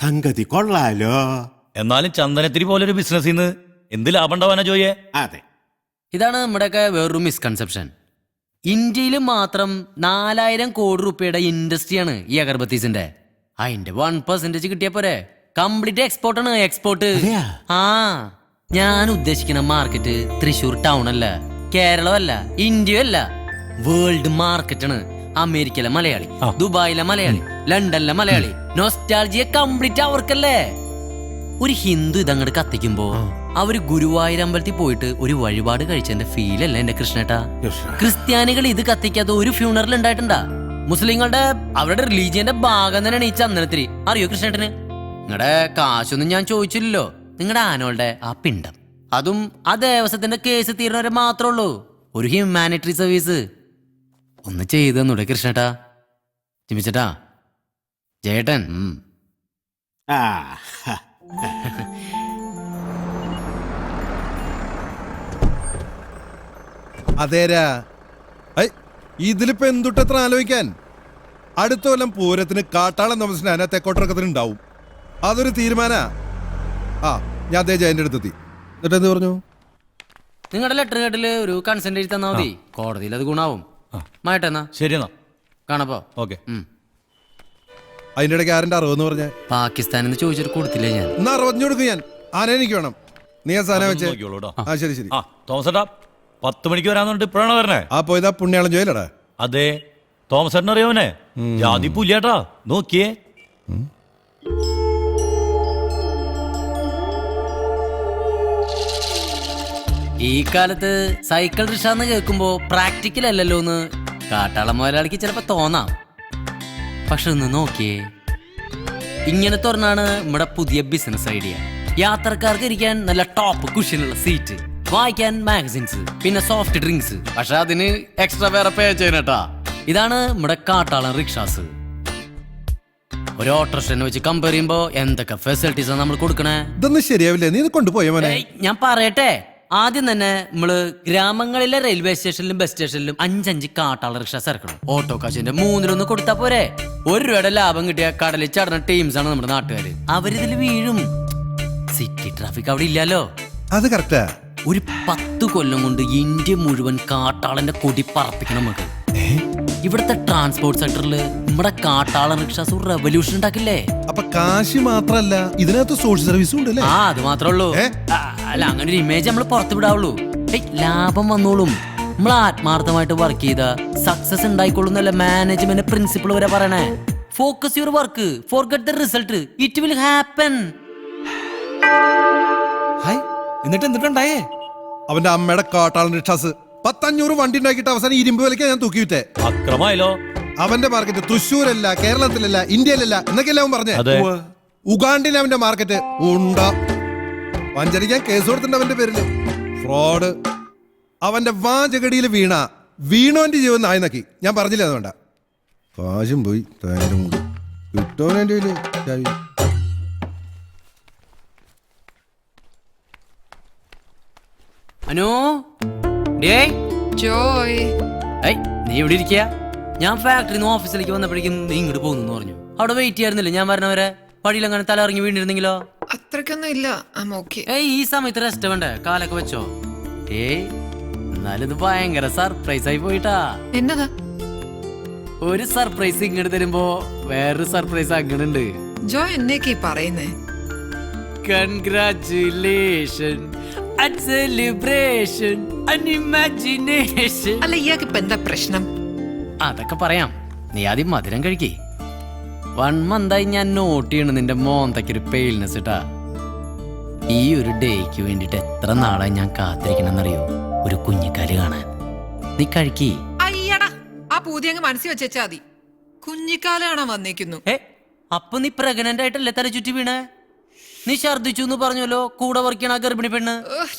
സംഗതി കൊള്ളാലോ. എന്നാലും ചന്ദനത്തിരി പോലൊരു ബിസിനസ്സിൽ നിന്ന് എന്ത് ലാഭം ഉണ്ടാവാനാ ജോയെ? അതെ, ഇതാണ് നമ്മുടെയൊക്കെ വേറൊരു മിസ്കൺസെപ്ഷൻ. ഇന്ത്യയിൽ മാത്രം 4000 കോടി രൂപയുടെ ഇൻഡസ്ട്രിയാണ് ഈ അഗർബത്തീസിന്റെ. അതിന്റെ 1% കിട്ടിയ പോരെ? കംപ്ലീറ്റ് എക്സ്പോർട്ടാണ്, എക്സ്പോർട്ട്. ആ, ഞാൻ ഉദ്ദേശിക്കുന്ന മാർക്കറ്റ് തൃശ്ശൂർ ടൗൺ അല്ല, കേരളമല്ല, ഇന്ത്യയല്ല, വേൾഡ് മാർക്കറ്റാണ്. അമേരിക്കയിലെ മലയാളി, ദുബായിലെ മലയാളി, ലണ്ടനിലെ മലയാളി, നൊസ്റ്റാൾജിയ കംപ്ലീറ്റ് അവർക്കല്ലേ. ഒരു ഹിന്ദു ഇതങ്ങോട്ട് കത്തിക്കുമ്പോ അവര് ഗുരുവായൂർ അമ്പലത്തിൽ പോയിട്ട് ഒരു വഴിപാട് കഴിച്ചതിന്റെ ഫീലല്ലേ എന്റെ കൃഷ്ണേട്ടാ? ക്രിസ്ത്യാനികൾ ഇത് കത്തിക്കാത്ത ഒരു ഫ്യൂണറൽ ഉണ്ടായിട്ടുണ്ടാ? മുസ്ലിങ്ങളുടെ അവരുടെ റിലീജിയന്റെ ഭാഗം തന്നെയാണ് ഈ ചന്ദനത്തിരി. അറിയോ കൃഷ്ണേട്ടന്? നിങ്ങളുടെ കാശൊന്നും ഞാൻ ചോദിച്ചില്ലല്ലോ. നിങ്ങളുടെ ആനോളുടെ ആ പിണ്ടം, അതും ആ ദേവസ്വത്തിന്റെ കേസ് തീരുന്നവരെ മാത്രമേ ഉള്ളൂ. ഒരു ഹ്യൂമാനിറ്ററി സർവീസ് ഒന്ന് ചെയ്തു തന്നൂടെ കൃഷ്ണേട്ടാ? ചിമിച്ചേട്ടാ, ജയേട്ടൻ. ആ അതേരാ. ഇതിലിപ്പോ എന്തുട്ടത്ര ആലോചിക്കാൻ? അടുത്ത കൊല്ലം പൂരത്തിന് കാട്ടാളം നമസ്കാരം തെക്കോട്ടിറക്കത്തിന് ഉണ്ടാവും. അതൊരു തീരുമാന. ഞാൻ അതേ ജയന്റെ അടുത്തെത്തി. എന്നിട്ട് എന്ത് പറഞ്ഞു? നിങ്ങളുടെ ലെറ്റർ കേട്ടില് ഒരു കൺസെന്റ് എഴുതി തന്നാ മതി, കോടതിയിൽ അത് ഗുണാവും. മായിട്ടെന്നാ ശരി എന്നാ കാണപ്പോ. ഓക്കെ. അതിന്റെ ഇടയ്ക്ക് ആരന്റെ 60 പറഞ്ഞ? പാകിസ്ഥാനിന്ന് ചോദിച്ചിട്ട് കൊടുത്തില്ലേ ഞാൻ? എന്നാ 60 കൊടുക്കും ഞാൻ. ആന എനിക്ക് വേണം. നീ ആ സാധനം വെച്ചേ. ശരി ശരി. തോമസ് ഏട്ടാ 10 മണിക്ക് വരാന്നുണ്ട്. ഇപ്പോഴാണ് വരണേ? പോയതാ പുണ്യാളം ജോയിലടാ. അതെ, തോമസ് ഏട്ടൻ അറിയാവനെ? ജാതി പുല്ലേട്ടാ, നോക്കിയേ. ഈ കാലത്ത് സൈക്കിൾ റിക്ഷാന്ന് കേൾക്കുമ്പോ പ്രാക്ടിക്കൽ അല്ലല്ലോ എന്ന് കാട്ടാളം മുതലാളിക്ക് ചിലപ്പോ തോന്നാം. പക്ഷെ ഒന്ന് നോക്കിയേ, ഇങ്ങനെ തുറന്നാണ് നമ്മുടെ പുതിയ ബിസിനസ് ഐഡിയ. യാത്രക്കാർക്ക് ഇരിക്കാൻ നല്ല ടോപ്പ് കുഷ്യനുള്ള സീറ്റ്, വായിക്കാൻ മാഗസിൻസ്, പിന്നെ സോഫ്റ്റ് ഡ്രിങ്ക്സ്. പക്ഷെ അതിന് എക്സ്ട്രാ വേറെ പേ ചെയ്യണട്ടാ. ഇതാണ് നമ്മുടെ കാട്ടാളൻ റിക്ഷാസ്. ഒരു ഓട്ടോറിക്ഷനെ വെച്ച് കമ്പയർ ചെയ്യുമ്പോ എന്തൊക്കെ ഫെസിലിറ്റീസാണ് നമ്മൾ കൊടുക്കണേ? ഇതൊന്നും ശരിയാവില്ലേ? നീ ഇത് കൊണ്ടുപോയ മോനെ. ഞാൻ പറയട്ടെ. ആദ്യം തന്നെ നമ്മള് ഗ്രാമങ്ങളിലെ റെയിൽവേ സ്റ്റേഷനിലും ബസ് സ്റ്റേഷനിലും 5 കാട്ടാള റിക്ഷാസ് ഇറക്കണം. ഓട്ടോ കാശിന്റെ 3 കൊടുത്താ പോരെ? 1 രൂപയുടെ ലാഭം കിട്ടിയ കടലിൽ ചടന്ന ടീംസ് ആണ് നമ്മുടെ നാട്ടുകാര്. അവരിതിൽ വീഴും. സിറ്റി ട്രാഫിക് അവിടെ ഇല്ലല്ലോ. അത് കറക്റ്റാ. ഒരു 10 കൊല്ലം കൊണ്ട് ഇന്ത്യ മുഴുവൻ കാട്ടാളന്റെ കൊടി പറപ്പിക്കണം നമുക്ക്. ഇവിടുത്തെ ട്രാൻസ്പോർട്ട് സെക്ടറിൽ നമ്മുടെ കാട്ടാളൻ റിക്ഷാസ് ഒരു റെവല്യൂഷൻ ഉണ്ടാക്കില്ലേ? അപ്പൊ കാശി മാത്രല്ല, ഇതിനകത്ത് സോഷ്യൽ സർവീസും ഉണ്ടല്ലേ? അത് മാത്രേ ഉള്ളൂ. അല്ല, അങ്ങനെ ഒരു ഇമേജ് നമ്മൾ പുറത്തു വിടാവുള്ളൂ. ലാഭം വന്നോളും. നമ്മൾ ആത്മാർത്ഥമായിട്ട് വർക്ക് ചെയ്ത സക്സസ് ഉണ്ടായിക്കൊള്ളുന്നല്ല മാനേജ്മെന്റ് പ്രിൻസിപ്പിൾ വരെ പറയണേ. Focus your work, forget the result, it will happen. എന്നിട്ട് എന്തിട്ടുണ്ടായേ? അവന്റെ അമ്മയുടെ കാട്ടാളൻ റിക്ഷാസ് 500 വണ്ടി ഉണ്ടാക്കിയിട്ട് അവസാനം 20 വിലക്ക് ഞാൻ തൂക്കിവിറ്റേ. അക്രമായല്ലോ. അവന്റെ മാർക്കറ്റ് തൃശ്ശൂരല്ല, കേരളത്തിലല്ല, ഇന്ത്യയിലല്ല എന്നൊക്കെയല്ല അവൻ പറഞ്ഞേ. ഉഗാണ്ടിൽ അവന്റെ മാർക്കറ്റ് ഉണ്ടോ? വഞ്ചരിക്കാൻ കേസ് കൊടുത്തിട്ടുണ്ട് അവന്റെ പേരില്. ഫ്രോഡ്. അവന്റെ വാചകടിയിൽ വീണോന്റെ ജീവൻ നായി നക്കി. ഞാൻ പറഞ്ഞില്ല, അതുകൊണ്ട കാശും പോയി കിട്ടോനെ. അനു, ജോയ്, നീ ഇവിടെ ഇരിക്കുക. ഞാൻ ഫാക്ടറിന്ന് ഓഫീസിലേക്ക് വന്നപ്പോഴേക്കും നീ ഇങ്ങോട്ട് പോകുന്നു പറഞ്ഞു. അവിടെ വെയിറ്റ് ചെയ്യാറുന്നില്ല ഞാൻ പറഞ്ഞവരെ? വഴിയിൽ അങ്ങനെ തല ഇറങ്ങി വീണിരുന്നെങ്കിലോ? അത്രക്കൊന്നും ഇല്ല. ഈ സമയത്ത് റെസ്റ്റ് വേണ്ടേ? കാലൊക്കെ വെച്ചോ? എന്നാലും ഇത് ഭയങ്കര സർപ്രൈസ് ആയി പോയിട്ടാ. എന്നതാ? ഒരു സർപ്രൈസ് ഇങ്ങോട്ട് തരുമ്പോ വേറൊരു സർപ്രൈസ് അങ്ങനുണ്ട്. ജോയ് എന്നേക്ക് പറയുന്നേ? Congratulation, celebration, imagination. അല്ല, ഇയാൾക്ക് ഇപ്പൊ എന്താ പ്രശ്നം? അതൊക്കെ പറയാം. നീ ആദ്യം മധുരം കഴിക്കേ. 1 മന്തായി ഞാൻ നോട്ട് ചെയ്യണം നിന്റെ മോന്തയ്ക്കൊരു പെയിൽനെസ് ഇട്ടാ. ഈ ഒരു ഡേക്ക് വേണ്ടിട്ട് എത്ര നാളായി ഞാൻ കാത്തിരിക്കണമെന്നറിയോ? ഒരു കുഞ്ഞിക്കാല് കാണാൻ. നീ കഴിക്കേ. അയ്യടാ, ആ പൂതി അങ്ങ് മനസ്സിൽ വെച്ചാ മതി. കുഞ്ഞിക്കാലാണോ വന്നേക്കുന്നു? അപ്പൊ നീ പ്രഗ്നന്റ് ആയിട്ടല്ലേ തല ചുറ്റി വീണേ? നീ ഛർദിച്ചു എന്ന് പറഞ്ഞല്ലോ കൂടെ വർക്ക് ചെയ്യണ ഗർഭിണി പെണ്ണ്.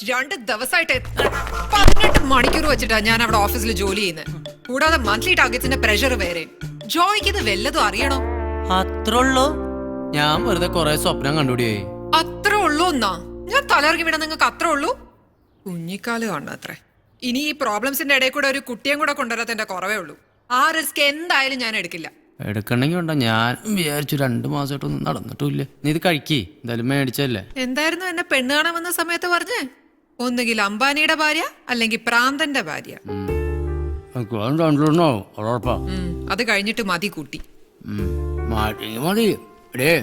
2 ദിവസമായിട്ട് 18 മണിക്കൂർ വെച്ചിട്ടാ ഞാൻ അവിടെ ഓഫീസിൽ ജോലി ചെയ്യുന്നത്. കൂടാതെ മന്ത്ലി ടാർഗറ്റ്സിന്റെ പ്രഷർ വേറെ. ജോയ്ക്ക് ഇത് വല്ലതും അറിയണോ? അത്ര ഉള്ളൂ? ഞാൻ വെറുതെ കൊറേ സ്വപ്നം കണ്ടുപിടിയേ. അത്ര ഉള്ളൂ എന്നാ? ഞാൻ തലയിറങ്ങി വിടാൻ നിങ്ങൾക്ക് അത്ര ഉള്ളൂ? കുഞ്ഞിക്കാല് കാണാത്രേ. ഇനി ഈ പ്രോബ്ലംസിന്റെ ഇടയിൽ കൂടെ ഒരു കുട്ടിയും കൂടെ കൊണ്ടുവരാത്തതിന്റെ കുറവേ ഉള്ളൂ. ആ റിസ്ക് എന്തായാലും ഞാൻ എടുക്കില്ല. എടുക്കണമെങ്കിൽ ഉണ്ടോ, ഞാൻ വിചാരിച്ചു 2 മാസമായിട്ടൊന്നും നടന്നിട്ടില്ല. നീ ഇത് കഴിക്കേ, എന്തായാലും മേടിച്ചല്ലേ. എന്തായിരുന്നു എന്നെ പെണ്ണ് കാണാൻ വന്ന സമയത്ത് പറഞ്ഞേ? ഒന്നുകിൽ അംബാനിയുടെ ഭാര്യ അല്ലെങ്കിൽ പ്രാന്തന്റെ ഭാര്യ. അത് കഴിഞ്ഞിട്ട് മതി കൂട്ടി. മതി എടേ,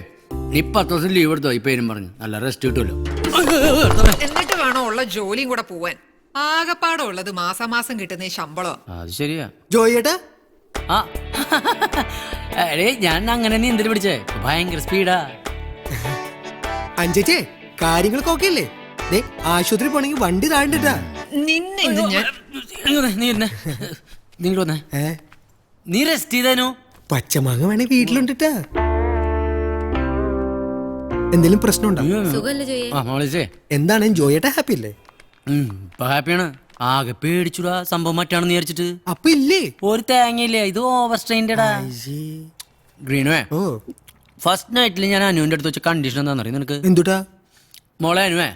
നീ 10 ദിവസം ലീവ് എടുത്തോ ഈ പേരും പറഞ്ഞു. നല്ല റെസ്റ്റ് കിട്ടുമല്ലോ. എന്നിട്ട് വേണോ ഉള്ള ജോലിയും കൂടെ പോവാൻ. ആകെപ്പാടെ ഉള്ളത് മാസാമാസം കിട്ടുന്ന ഈ ശമ്പളം. അത് ശരിയാ. ജോയിയേട്ടാ ആ എടേ, ഞാൻ അങ്ങനെ നീ എന്തിനു പിടിച്ചേ? ഭയങ്കര സ്പീഡാ. അഞ്ചേച്ചേ, കാര്യങ്ങളൊക്കെ ഓക്കെ അല്ലേ? ആശുപത്രി പോണെങ്കിൽ വണ്ടി താണ്ടിട്ടാ. നിന്നെ ഇന്ന് ഞാൻ നിങ്ങൾ വന്നേ. നീ റെസ്റ്റ് ചെയ്തേനു. പച്ചമാങ്ങ വേണേ വീട്ടിലുണ്ടിട്ടാ. എന്തെങ്കിലും പ്രശ്നമുണ്ടോ? എന്താണ് ജോയേട്ടാ ഹാപ്പി അല്ലേ? ഇപ്പൊ ഹാപ്പിയാണ്. ആകെ പേടിച്ചുടാ, സംഭവം മറ്റാണെന്ന് വിചാരിച്ചിട്ട്. അപ്പൊ ഇല്ലേ ഒരു തേങ്ങയില്ലേ, ഇത് ഓവർ സ്ട്രെയിൻഡാ. ഗ്രീനുവേ, ഓ ഫസ്റ്റ് നൈറ്റിൽ ഞാൻ അനുവിന്റെ അടുത്ത് വെച്ച കണ്ടീഷൻ എന്താണെന്ന് അറിയാം നിനക്ക്? എന്തുട്ടാ? മോളെ അനുവേ,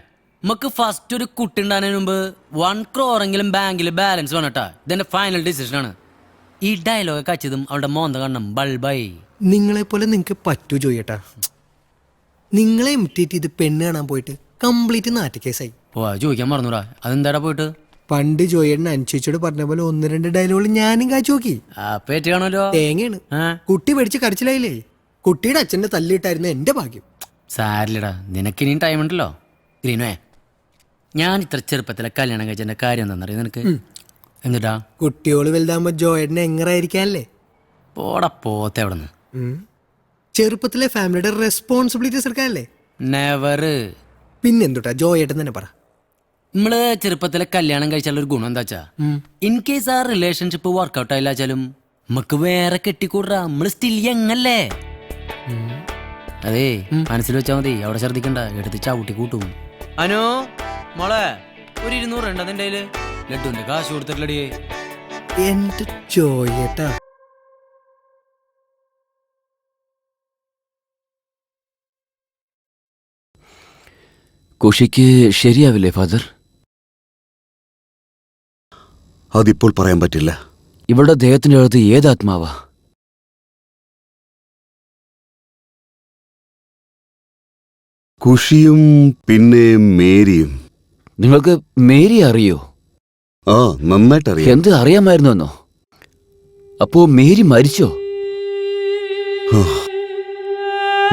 നമുക്ക് ഫസ്റ്റ് ഒരു കുട്ടി ഉണ്ടാകുന്നതിന് മുമ്പ് 1 crore ബാങ്കിൽ ബാലൻസ് വേണട്ടാ. ഇതെന്റെ ഫൈനൽ ഡിസിഷൻ ആണ്. ഈ ഡയലോഗ് കച്ചതും അവളുടെ മോന്ത കണ്ണം ബൾബായി. നിങ്ങളെ പോലെ നിങ്ങക്ക് പറ്റൂ ജോയേട്ടാ. നിങ്ങളെ ഇമിറ്റേറ്റ് ചെയ്ത് പെണ്ണ് കാണാൻ പോയിട്ട് കംപ്ലീറ്റ് നാട്ടുകേസായി. പോവാ, ചോദിക്കാൻ മറന്നൂടാ. അതെന്താടാ പോയിട്ട്? പണ്ട് ജോയേട്ടൻ അനുചേച്ചിയോട് പറഞ്ഞ പോലെ 1-2 ഡയലോഗുകൾ ഞാനും കാച്ചു നോക്കി. പേറ്റ് കാണല്ലോ. തേങ്ങയാണ്. കുട്ടി പഠിച്ച് കടിച്ചിലായില്ലേ? കുട്ടിയുടെ അച്ഛന്റെ തല്ലിയിട്ടായിരുന്നു എന്റെ ഭാഗ്യം. സാരില്ലടാ, നിനക്കിനിയും ടൈം ഉണ്ടല്ലോ. ഗ്രീനുവേ, ഞാൻ ഇത്ര ചെറുപ്പത്തിലെ കല്യാണം കഴിച്ചതിന്റെ കാര്യം എന്താണെന്നറിയാം നിനക്ക്? എന്നിട്ടാ കുട്ടിയോള് വലുതാകുമ്പോ ജോയേട്ടനെ എങ്ങനായിരിക്കാല്ലേ? പോടാ പോത്തെ അവിടെ നിന്ന്. ചെറുപ്പത്തിലെ ഫാമിലിയുടെ റെസ്പോൺസിബിലിറ്റീസ് എടുക്കാനല്ലേ? നെവർ. പിന്നെന്തുട്ടാ ജോയേട്ടൻ തന്നെ പറ. നമ്മള് ചെറുപ്പത്തിലെ കല്യാണം കഴിച്ചാൽ ഒരു ഗുണം എന്താ വെച്ചാ, ഇൻ കേസ് ആ റിലേഷൻഷിപ്പ് വർക്ക്ഔട്ട് ആയില്ലാച്ചാലും നമുക്ക് വേറെ കെട്ടിക്കൂടാ. നമ്മള് സ്റ്റിൽ യങ്ങല്ലേ. അതേ മനസ്സിൽ വെച്ചാ മതി, അവിടെ ശ്രദ്ധിക്കണ്ട, എടുത്ത് ചവിട്ടി കൂട്ടും. അനു മോളെ, ഒരു 200 ഉണ്ട് അതിന്റെ കയ്യില്. ലഡുവിന്റെ കാശ് കൊടുത്തിട്ടില്ലടി. എന്റെ ജോയേട്ടാ. കുഷിക്ക് ശരിയാവില്ലേ ഫാദർ? അതിപ്പോൾ പറയാൻ പറ്റില്ല. ഇവളുടെ ദേഹത്തിന്റെ അടുത്ത് ഏതാത്മാവാ? കുഷിയും പിന്നെ മേരിയും. നിങ്ങൾക്ക് മേരി അറിയോ? ആ, നന്നായിട്ടറിയാം. എന്ത് അറിയാമായിരുന്നോ? അപ്പോ മേരി മരിച്ചോ?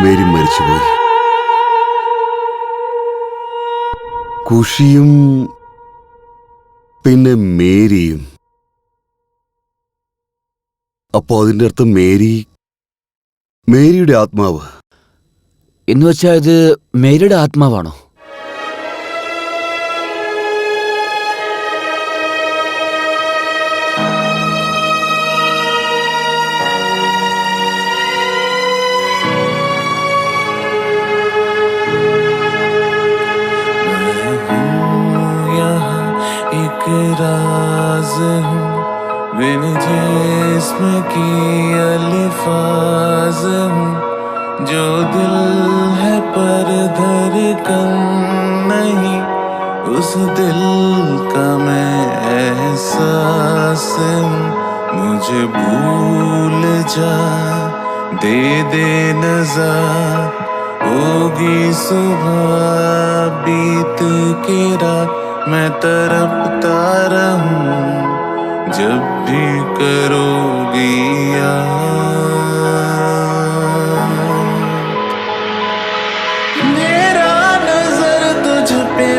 മേരി മരിച്ചുപോയി. കുഷിയും പിന്നെ മേരിയും. അപ്പോ അതിന്റെ അർത്ഥം മേരിയുടെ ആത്മാവ് എന്ന് വെച്ചാൽ ഇത് മേരിയുടെ ആത്മാവാണോ? एक राज हूँ बिन जिस्म की अल्फाज हूँ, जो दिल है पर धड़कन नहीं, उस दिल का मैं एहसास हूँ। मुझे भूल जा, दे नज़र, होगी सुबह बीत के रात, मैं तड़पता रहूं जब भी करोगी याद। मेरा नजर तुझ पे